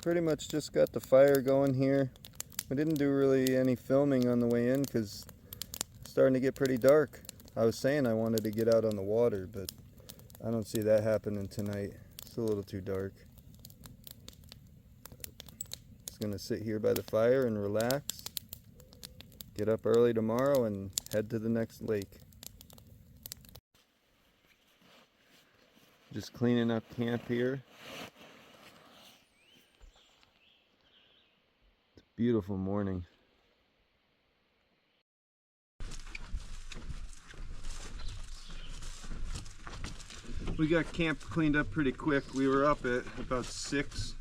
Pretty much just got the fire going here. We didn't do really any filming on the way in because it's starting to get pretty dark. I was saying I wanted to get out on the water, but I don't see that happening tonight. It's a little too dark. Just gonna sit here by the fire and relax. Get up early tomorrow and head to the next lake. Just cleaning up camp here. Beautiful morning. We got camp cleaned up pretty quick. We were up at about 6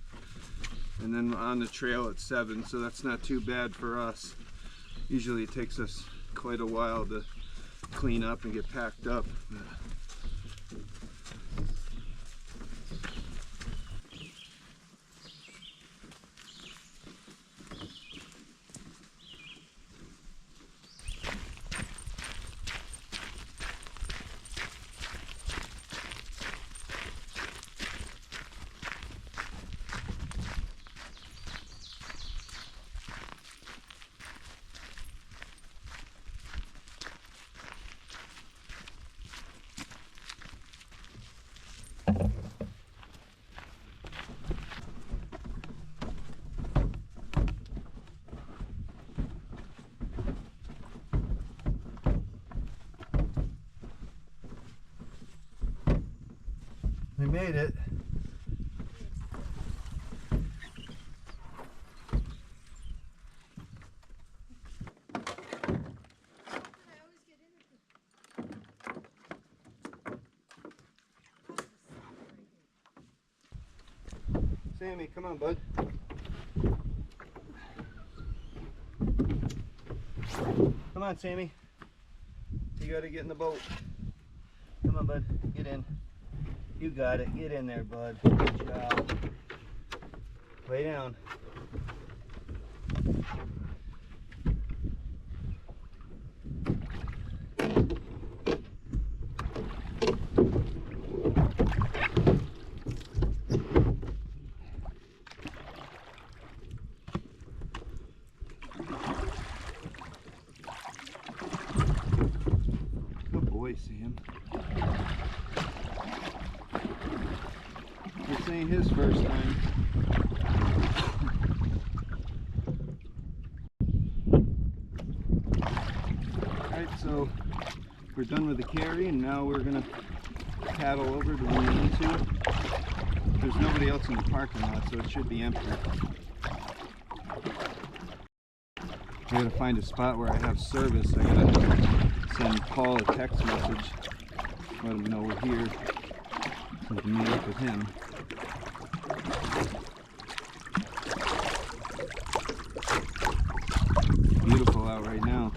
and then on the trail at 7, so that's not too bad for us. Usually it takes us quite a while to clean up and get packed up. We made it. Sammy, come on, bud. Come on, Sammy. You gotta get in the boat. Come on, bud. Get in. You got it. Get in there, bud. Good job. Lay down. Good boy, Sam. This ain't his first time. Alright, so we're done with the carry and now we're gonna paddle over to the lean-to. There's nobody else in the parking lot, so it should be empty. I gotta find a spot where I have service. I gotta send Paul a text message, let him know we're here, so we can meet up with him. Beautiful out right now.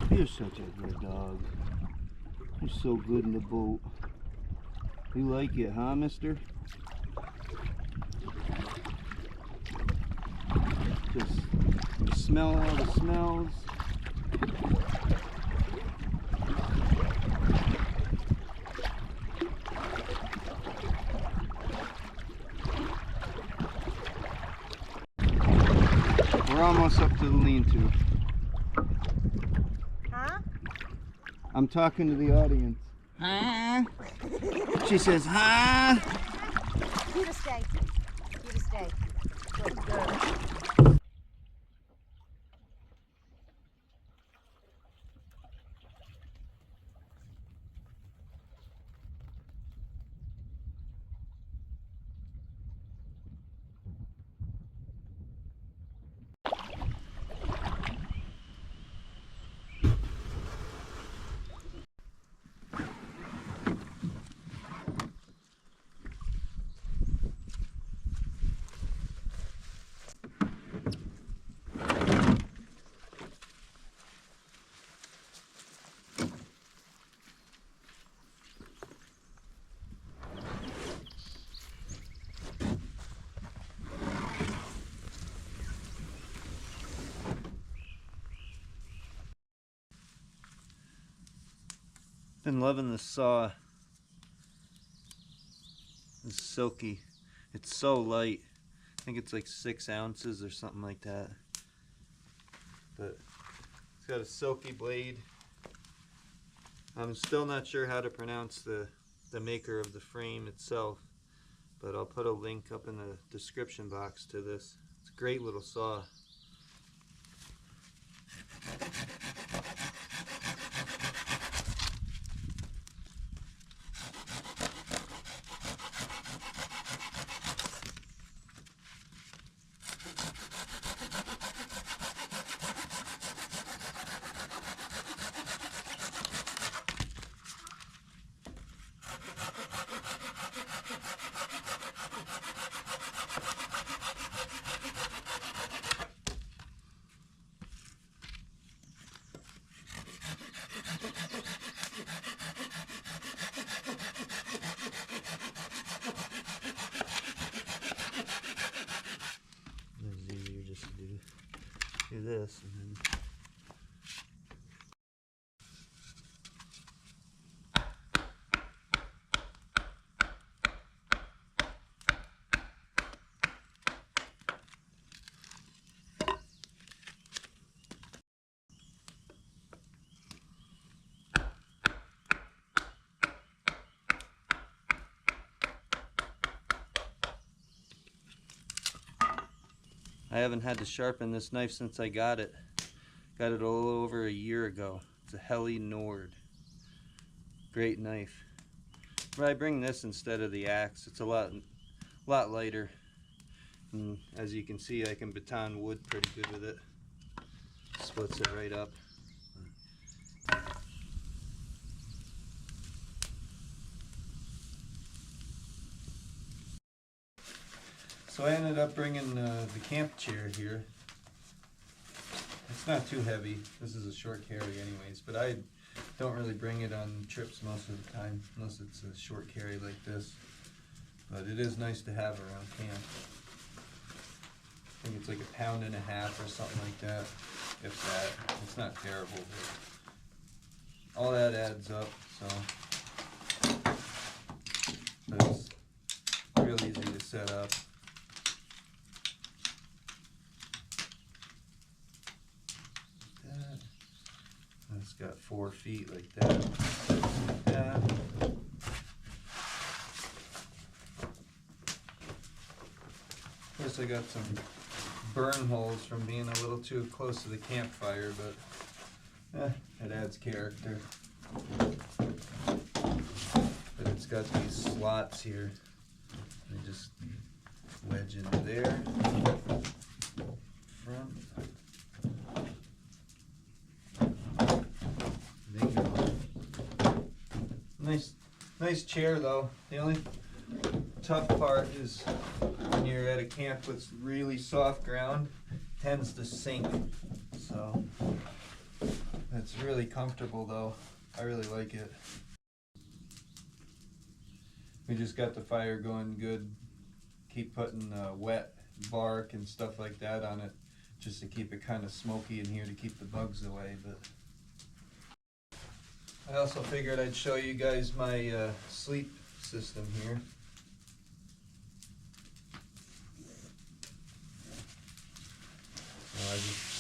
You're such a good dog. You're so good in the boat. You like it, huh, mister? Just smell all the smells. We're almost up to the lean-to. Huh? I'm talking to the audience. Huh? She says, huh? You to stay. You to stay. Good girl. Been loving the saw. It's silky. It's so light. I think it's like 6 ounces or something like that. But it's got a silky blade. I'm still not sure how to pronounce the maker of the frame itself, but I'll put a link up in the description box to this. It's a great little saw. It's easier just to do this and then I haven't had to sharpen this knife since I got it. Got it a little over a year ago. It's a Heli Nord. Great knife. But I bring this instead of the axe. It's a lot lighter. And as you can see, I can baton wood pretty good with it. Splits it right up. So I ended up bringing the camp chair here. It's not too heavy. This is a short carry anyways, but I don't really bring it on trips most of the time, unless it's a short carry like this. But it is nice to have around camp. I think it's like 1.5 pounds or something like that, if that. It's not terrible, but all that adds up, so. But it's real easy to set up. It's got 4 feet like that. Like that. Of course, I got some burn holes from being a little too close to the campfire, but it adds character. But it's got these slots here. They just wedge into there. Front. Nice chair though. The only tough part is when you're at a camp with really soft ground, it tends to sink. So it's really comfortable though. I really like it. We just got the fire going good. Keep putting wet bark and stuff like that on it just to keep it kind of smoky in here to keep the bugs away. But I also figured I'd show you guys my sleep system here.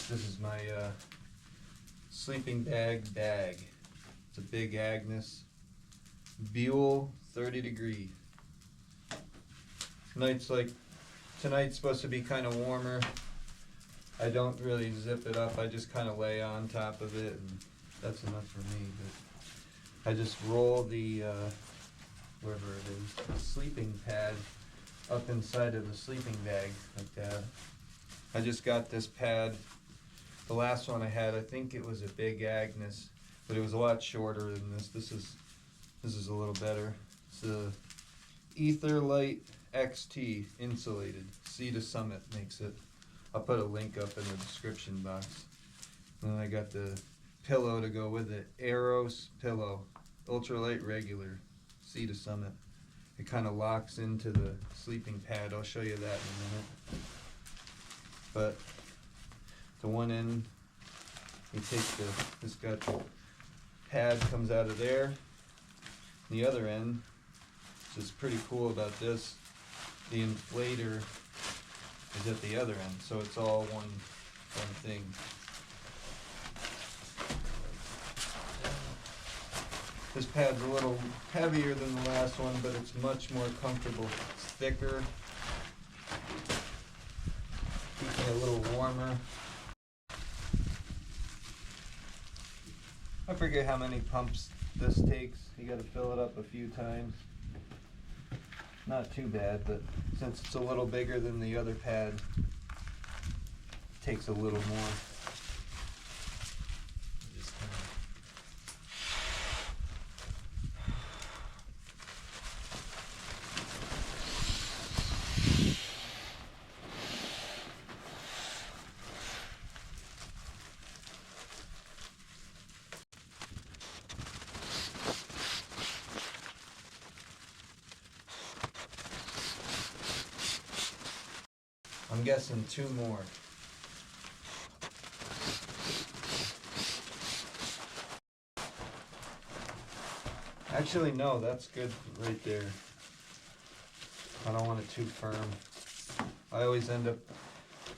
This is my sleeping bag. It's a big Agnes Buell 30 degree. Tonight's supposed to be kind of warmer. I don't really zip it up. I just kind of lay on top of it, and that's enough for me. But I just roll the wherever it is, the sleeping pad up inside of the sleeping bag like that. I just got this pad. The last one I had, I think it was a big Agnes, but it was a lot shorter than this. This is a little better. It's the Etherlite XT insulated. Sea to Summit makes it. I'll put a link up in the description box. And then I got the pillow to go with it. Aeros pillow, ultralight regular, Sea to Summit. It kind of locks into the sleeping pad. I'll show you that in a minute. But the one end, you take this got the pad comes out of there, the other end, which is pretty cool about this. The inflator is at the other end, so it's all one thing. This pad's a little heavier than the last one, but it's much more comfortable. It's thicker, keeps me a little warmer. I forget how many pumps this takes. You gotta fill it up a few times. Not too bad, but since it's a little bigger than the other pad, it takes a little more. I'm guessing 2 more. Actually, no, that's good right there. I don't want it too firm. I always end up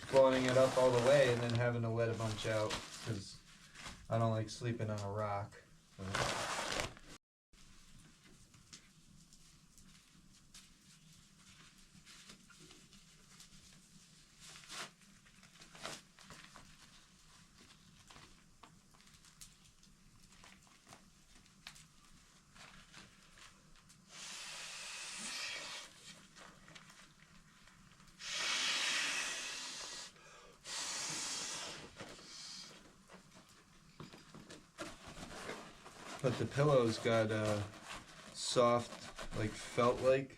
floating it up all the way and then having to let a bunch out because I don't like sleeping on a rock. So. But the pillow's got soft, like felt-like,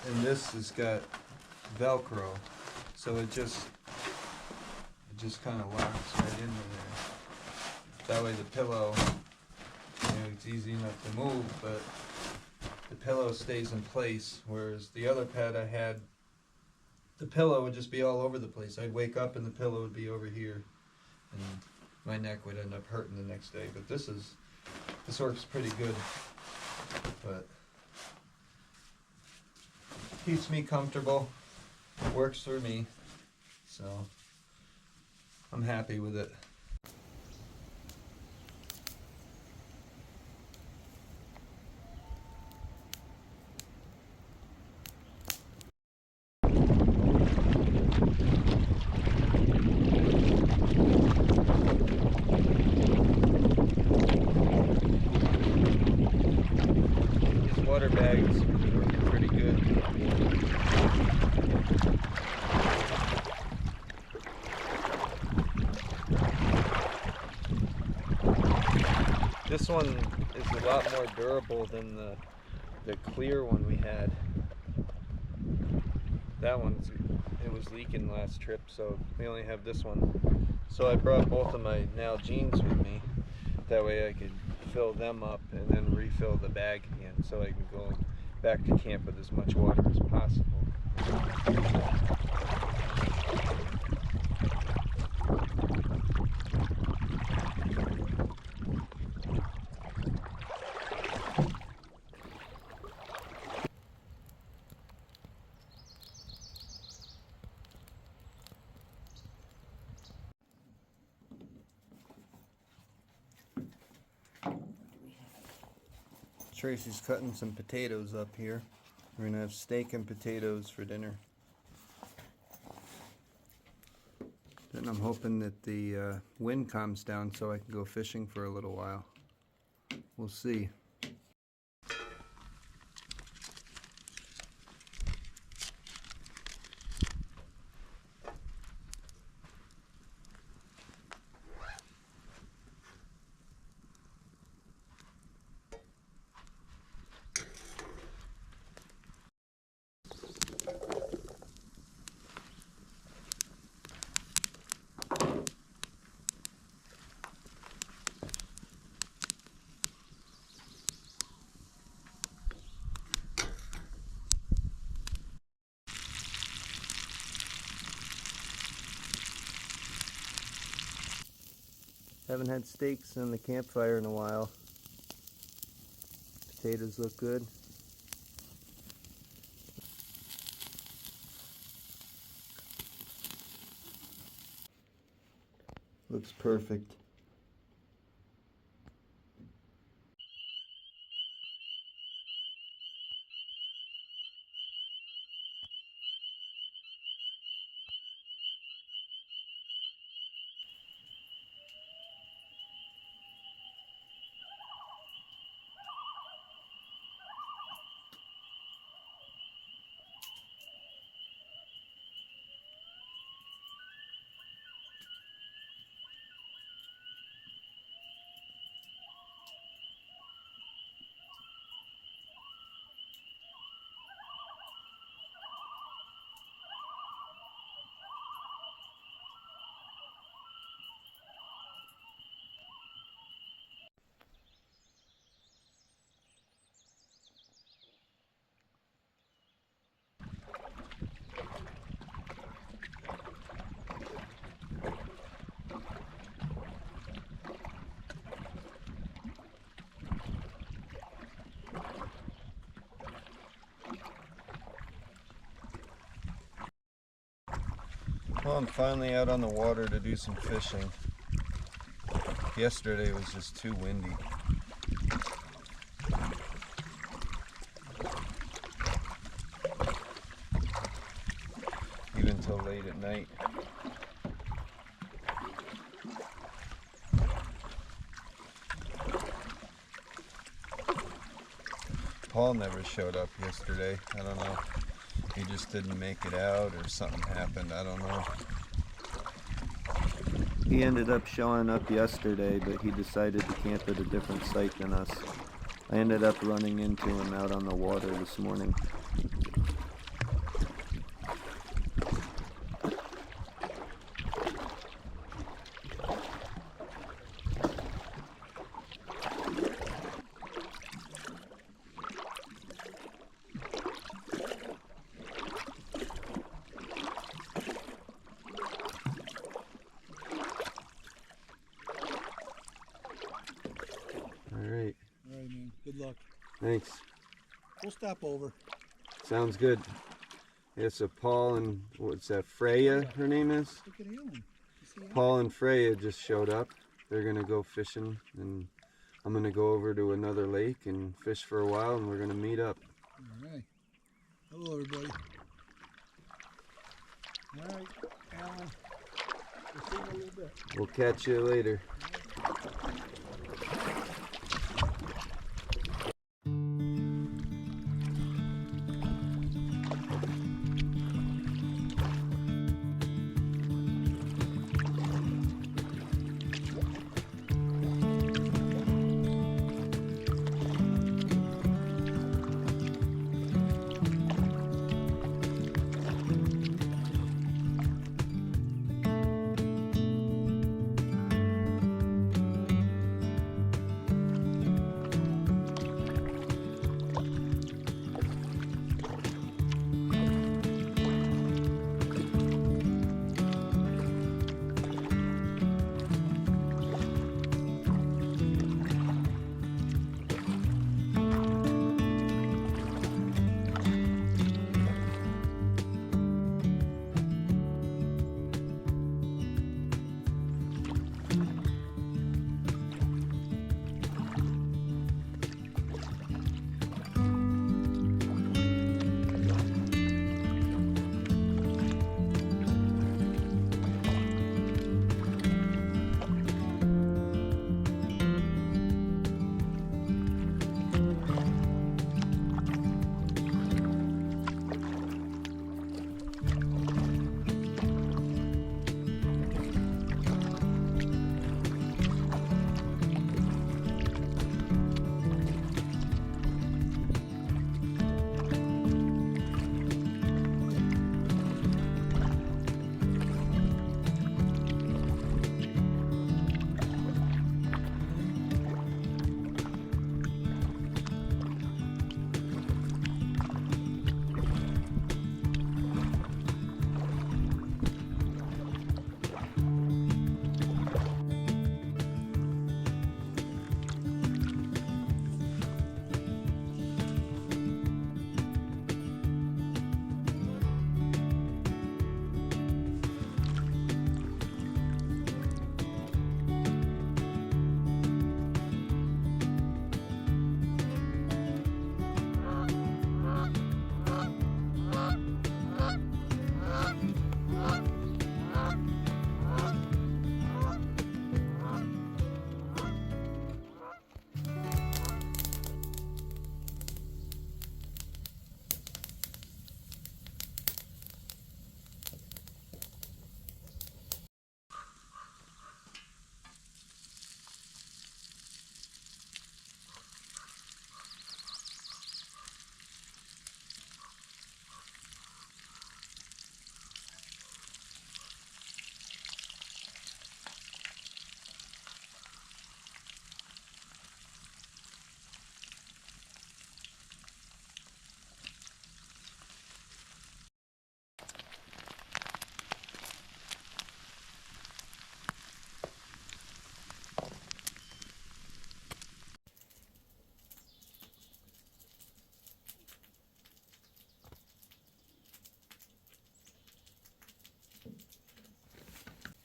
and this has got Velcro, so it just kind of locks right into there. That way the pillow, it's easy enough to move, but the pillow stays in place. Whereas the other pad I had, the pillow would just be all over the place. I'd wake up and the pillow would be over here, and my neck would end up hurting the next day. But this works pretty good, but keeps me comfortable, works for me, so I'm happy with it. Water bags working pretty good. This one is a lot more durable than the clear one we had. That it was leaking last trip, so we only have this one. So I brought both of my now jeans with me. That way I could fill them up and then refill the bag again, so I can go back to camp with as much water as possible. Tracey's cutting some potatoes up here. We're gonna have steak and potatoes for dinner. Then I'm hoping that the wind calms down so I can go fishing for a little while. We'll see. Haven't had steaks on the campfire in a while. Potatoes look good. Looks perfect. Well, I'm finally out on the water to do some fishing. Yesterday was just too windy. Even till late at night. Paul never showed up yesterday. I don't know. He just didn't make it out or something happened. I don't know. He ended up showing up yesterday, but he decided to camp at a different site than us. I ended up running into him out on the water this morning. Alright, man. Good luck. thanks. We'll stop over. Sounds good. Yeah, so Paul and, what's that, Freya, her name is? Look at him. Paul and Freya just showed up. They're gonna go fishing, and I'm gonna go over to another lake and fish for a while, and we're gonna meet up. Alright. Hello, everybody. Alright, Alan. We'll see you in a little bit. We'll catch you later.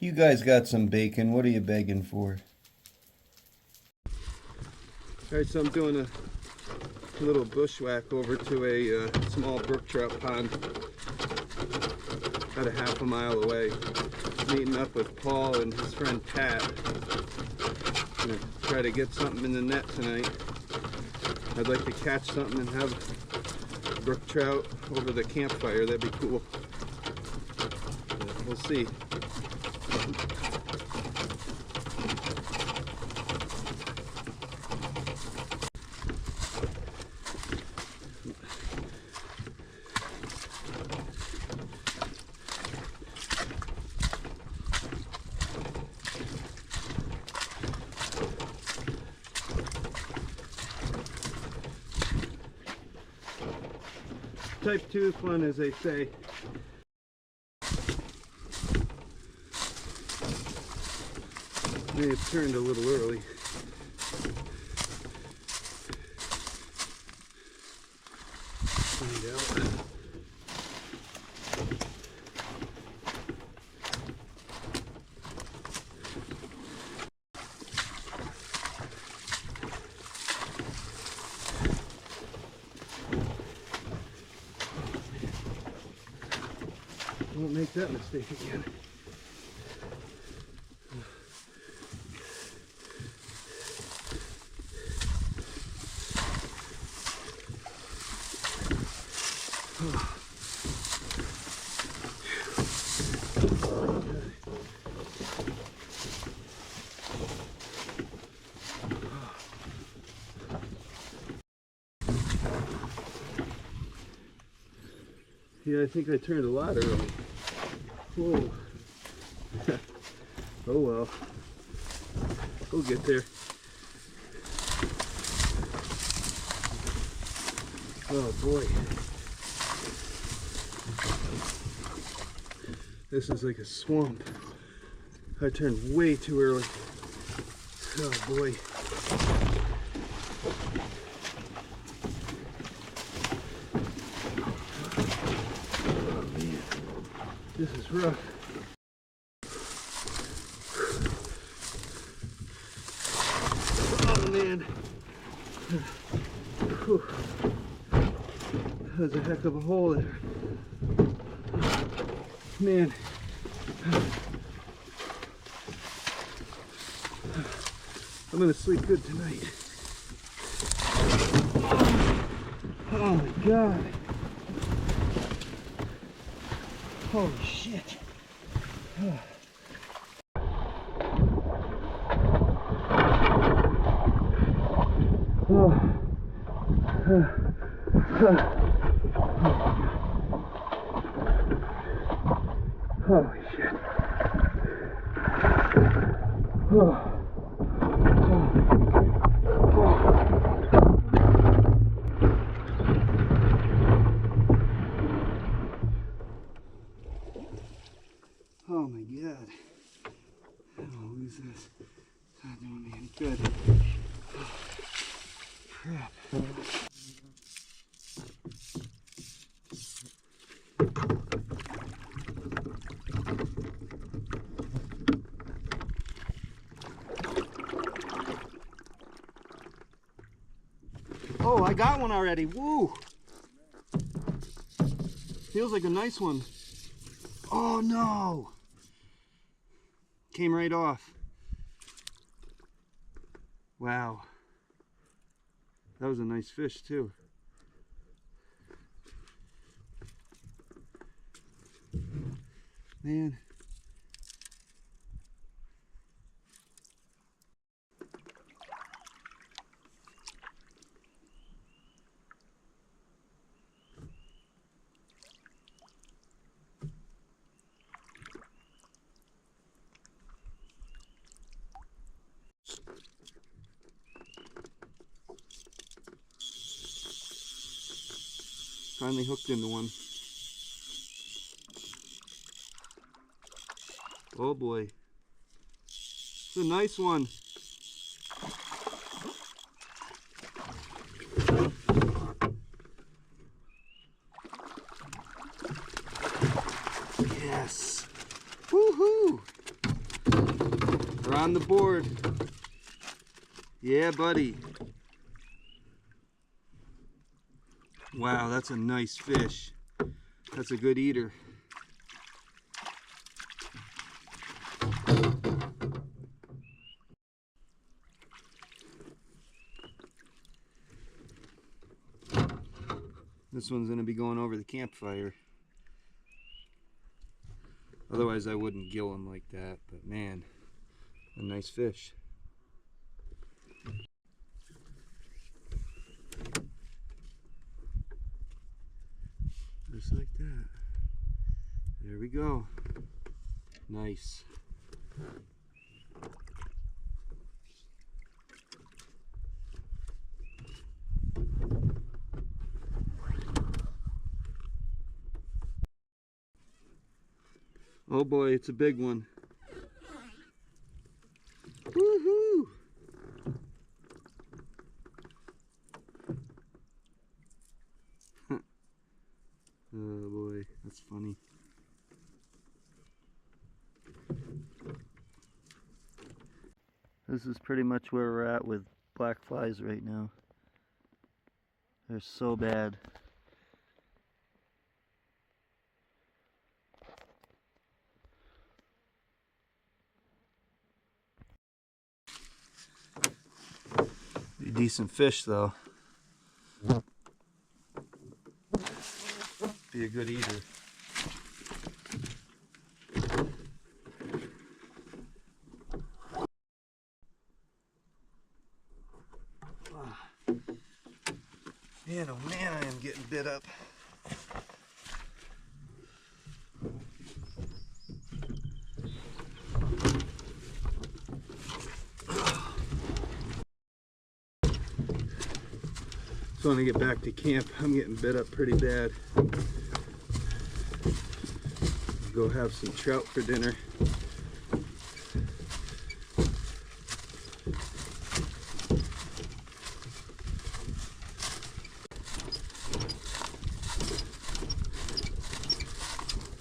You guys got some bacon. What are you begging for? Alright, so I'm doing a little bushwhack over to a small brook trout pond about a half a mile away. Meeting up with Paul and his friend Pat. Gonna try to get something in the net tonight. I'd like to catch something and have brook trout over the campfire. That'd be cool. But we'll see. Type 2 fun, as they say. May have turned a little early. Find out. Won't make that mistake again. Yeah, I think I turned a lot early. Whoa. Oh well. We'll get there. Oh boy. This is like a swamp. I turned way too early. Oh boy. This is rough. Oh man. Whew. That was a heck of a hole there. Man. I'm gonna sleep good tonight. Oh my God. Holy shit. Holy shit. Oh my God. I don't want to lose this. It's not doing me any good. Oh, crap. Oh, I got one already. Woo! Feels like a nice one. Oh no! Came right off. Wow. That was a nice fish too. Man. Finally hooked into one. Oh boy. It's a nice one. Yes. Woohoo! on the board. Yeah, buddy. Wow, that's a nice fish. That's a good eater. This one's gonna be going over the campfire. Otherwise I wouldn't gill him like that, but man, a nice fish. Just like that. There we go. Nice. Oh boy, it's a big one. Woohoo! Oh boy, that's funny. This is pretty much where we're at with black flies right now. They're so bad. Be decent fish though. Be a good eater. Man, oh man, I am getting bit up. So when I get back to camp, I'm getting bit up pretty bad. Go have some trout for dinner.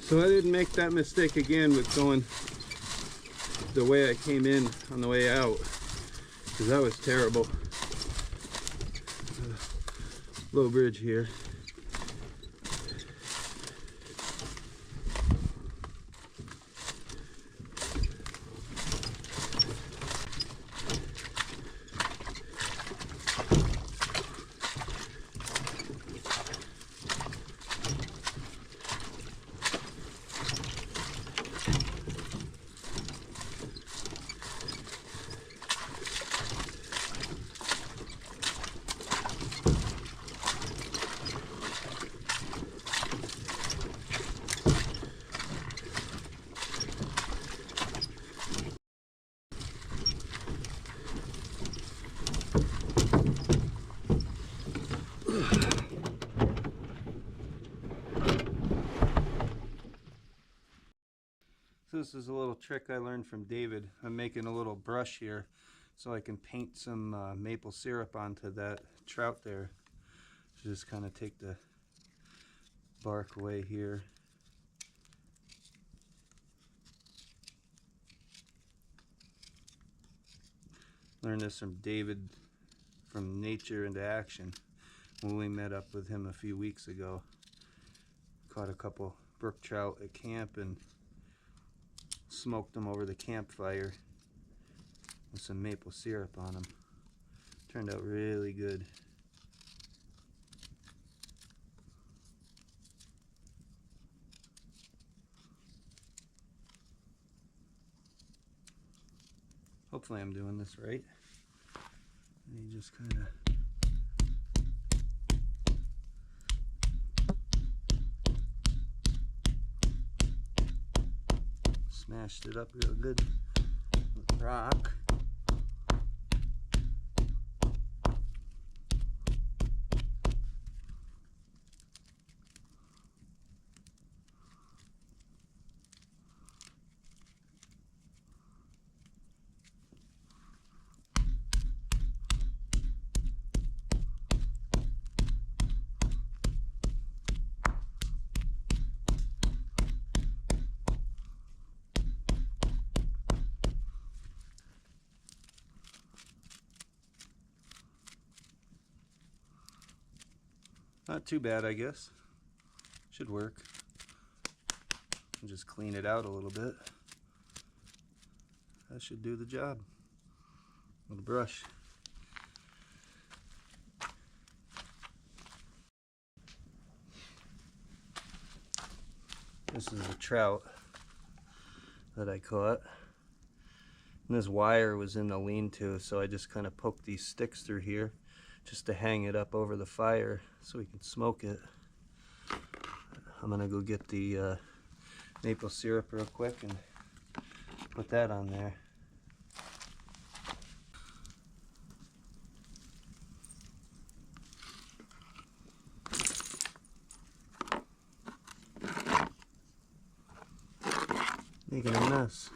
So I didn't make that mistake again with going the way I came in on the way out, because that was terrible. Low bridge here. So this is a little trick I learned from David. I'm making a little brush here so I can paint some maple syrup onto that trout there. So just kind of take the bark away here. Learned this from David from Nature into Action when we met up with him a few weeks ago. Caught a couple brook trout at camp and smoked them over the campfire with some maple syrup on them. Turned out really good. Hopefully I'm doing this right. And you just kind of smashed it up real good with rock. Not too bad, I guess. Should work. Just clean it out a little bit. That should do the job. Little brush. This is a trout that I caught. And this wire was in the lean-to, so I just kind of poked these sticks through here just to hang it up over the fire so we can smoke it. I'm gonna go get the maple syrup real quick and put that on there. Making a mess.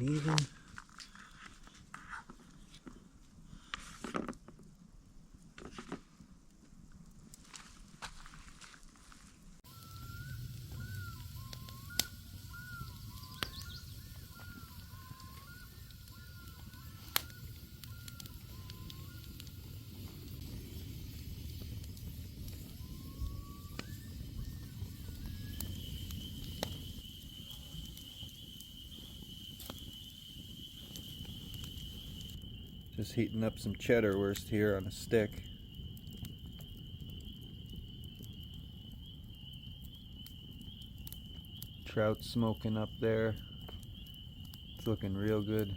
Even. Just heating up some cheddar wurst here on a stick. Trout smoking up there. It's looking real good.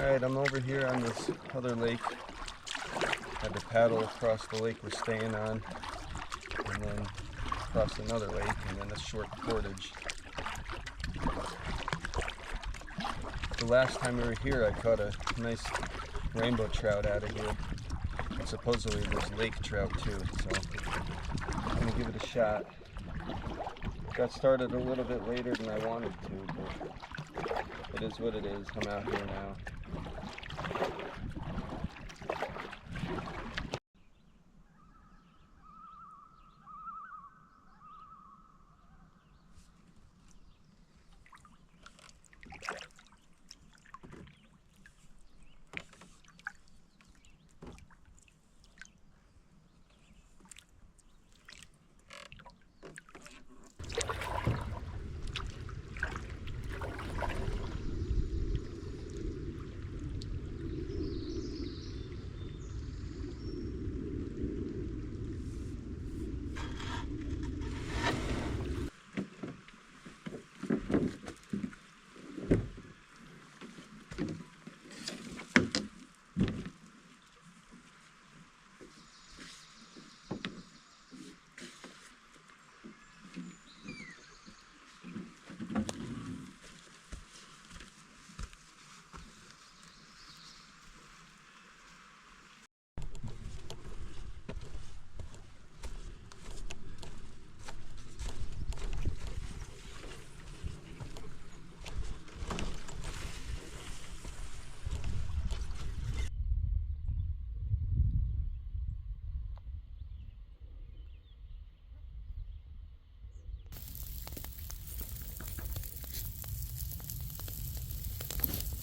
Alright, I'm over here on this other lake. Had to paddle across the lake we're staying on, and then across another lake, and then a short portage. The last time we were here, I caught a nice rainbow trout out of here. and supposedly there's lake trout too, so I'm gonna give it a shot. Got started a little bit later than I wanted to, but it is what it is. I'm out here now.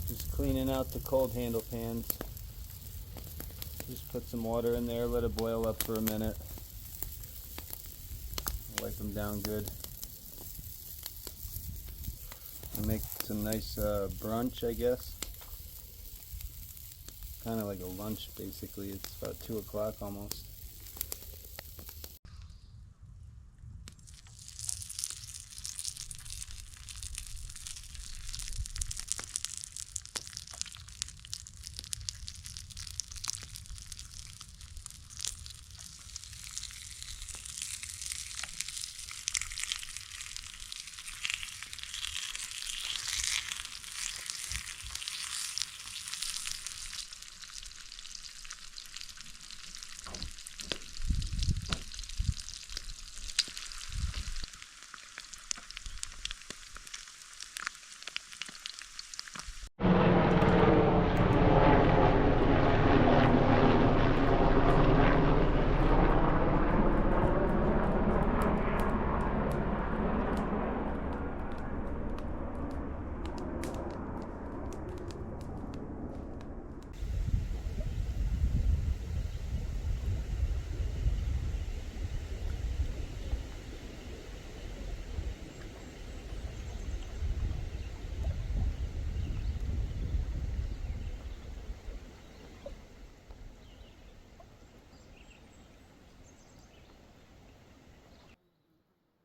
Just cleaning out the cold handle pans. Just put some water in there, let it boil up for a minute. Wipe them down good. And make some nice brunch, I guess. Kind of like a lunch, basically. It's about 2 o'clock almost.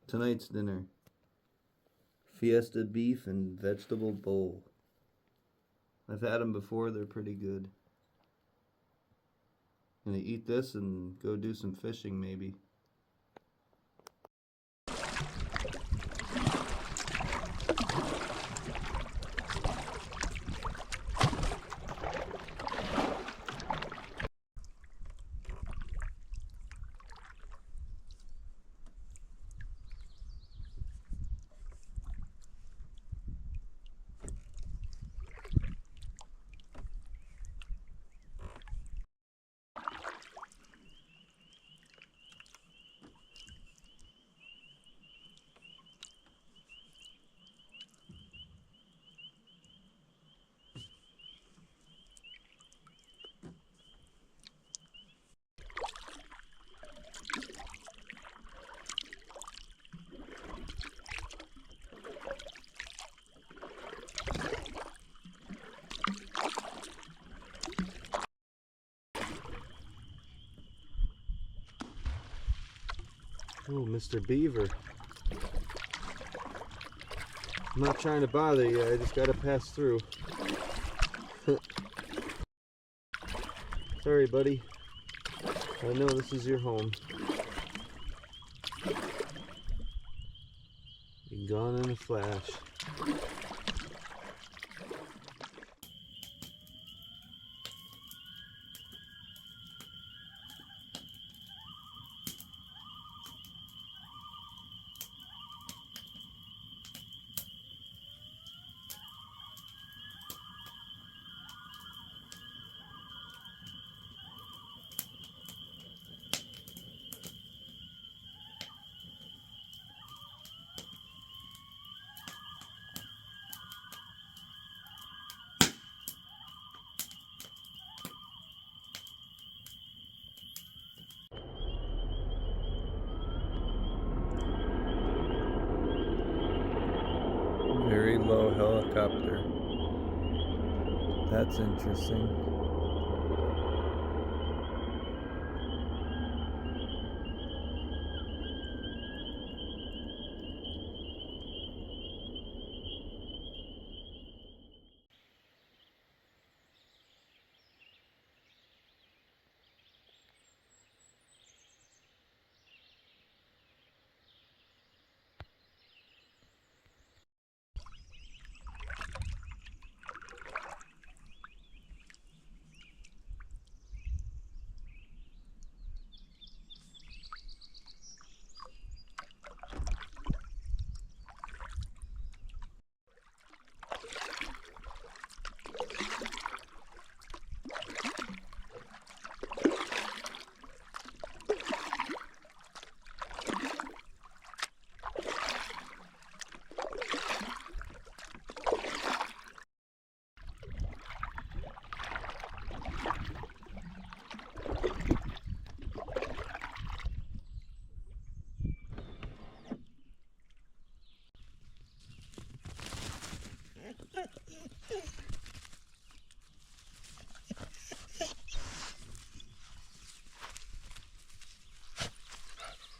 Tonight's dinner: Fiesta beef and vegetable bowl. I've had them before, they're pretty good. Gonna eat this and go do some fishing maybe. Oh, Mr. Beaver. I'm not trying to bother you, I just gotta pass through. Sorry, buddy. I know this is your home. You're gone in a flash. low helicopter. That's interesting.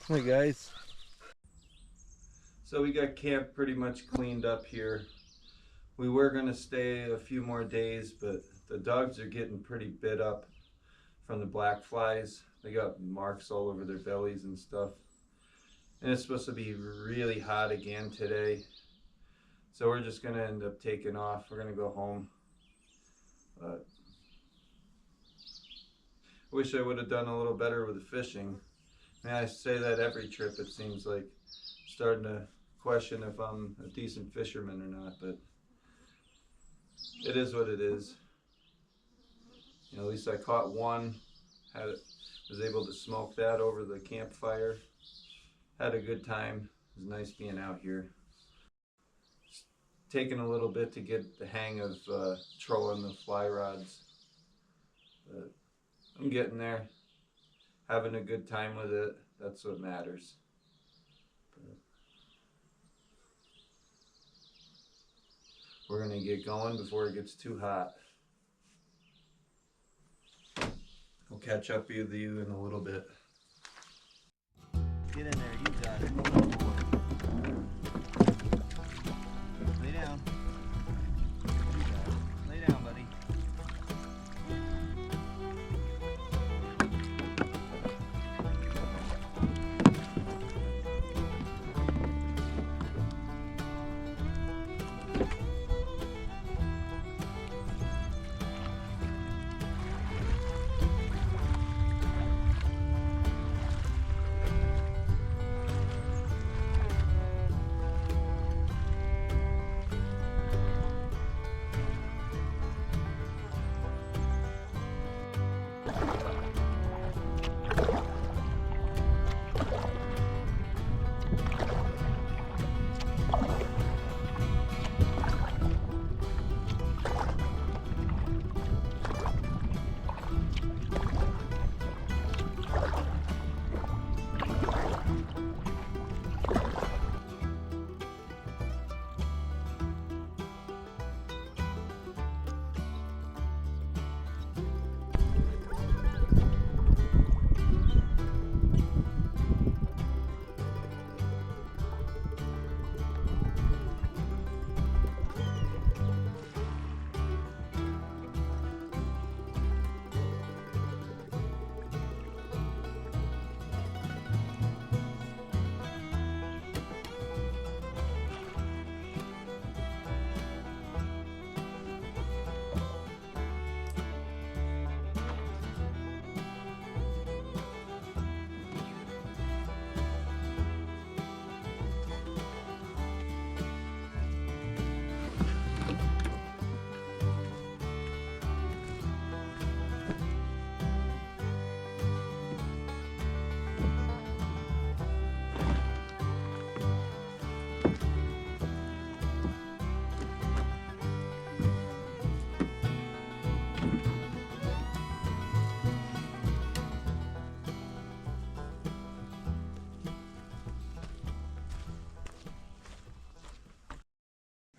Hey guys. So we got camp pretty much cleaned up here. We were gonna stay a few more days, but the dogs are getting pretty bit up from the black flies. They got marks all over their bellies and stuff. And it's supposed to be really hot again today. So we're just gonna end up taking off. We're gonna go home. But I wish I would have done a little better with the fishing. I mean, I say that every trip, it seems like. Starting to question if I'm a decent fisherman or not, but it is what it is. You know, at least I caught one, was able to smoke that over the campfire. Had a good time. It was nice being out here. It's taken a little bit to get the hang of trolling the fly rods, but I'm getting there. Having a good time with it, that's what matters. But we're gonna get going before it gets too hot. I'll catch up with you in a little bit. Get in there, you got it. Lay down. You got it. Lay down, buddy.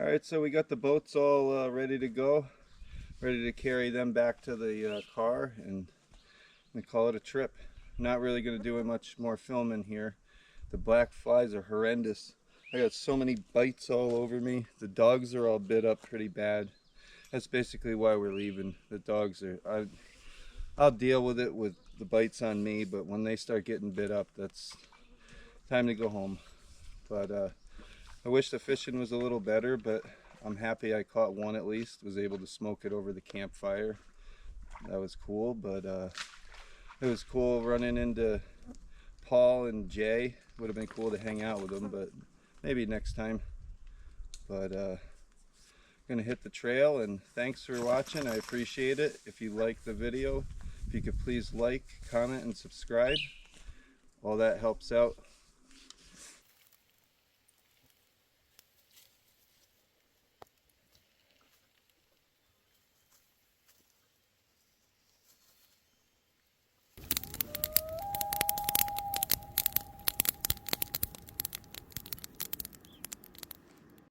All right, so we got the boats all ready to go, ready to carry them back to the car, and we call it a trip. Not really going to do much more filming here. The black flies are horrendous. I got so many bites all over me. The dogs are all bit up pretty bad. That's basically why we're leaving. The dogs are, I'll deal with it with the bites on me, but when they start getting bit up, that's time to go home. But I wish the fishing was a little better, but I'm happy I caught one at least. Was able to smoke it over the campfire. That was cool, but it was cool running into Paul and Jay. Would have been cool to hang out with them, but maybe next time. But gonna hit the trail, and thanks for watching. I appreciate it. If you like the video, if you could please like, comment, and subscribe. All that helps out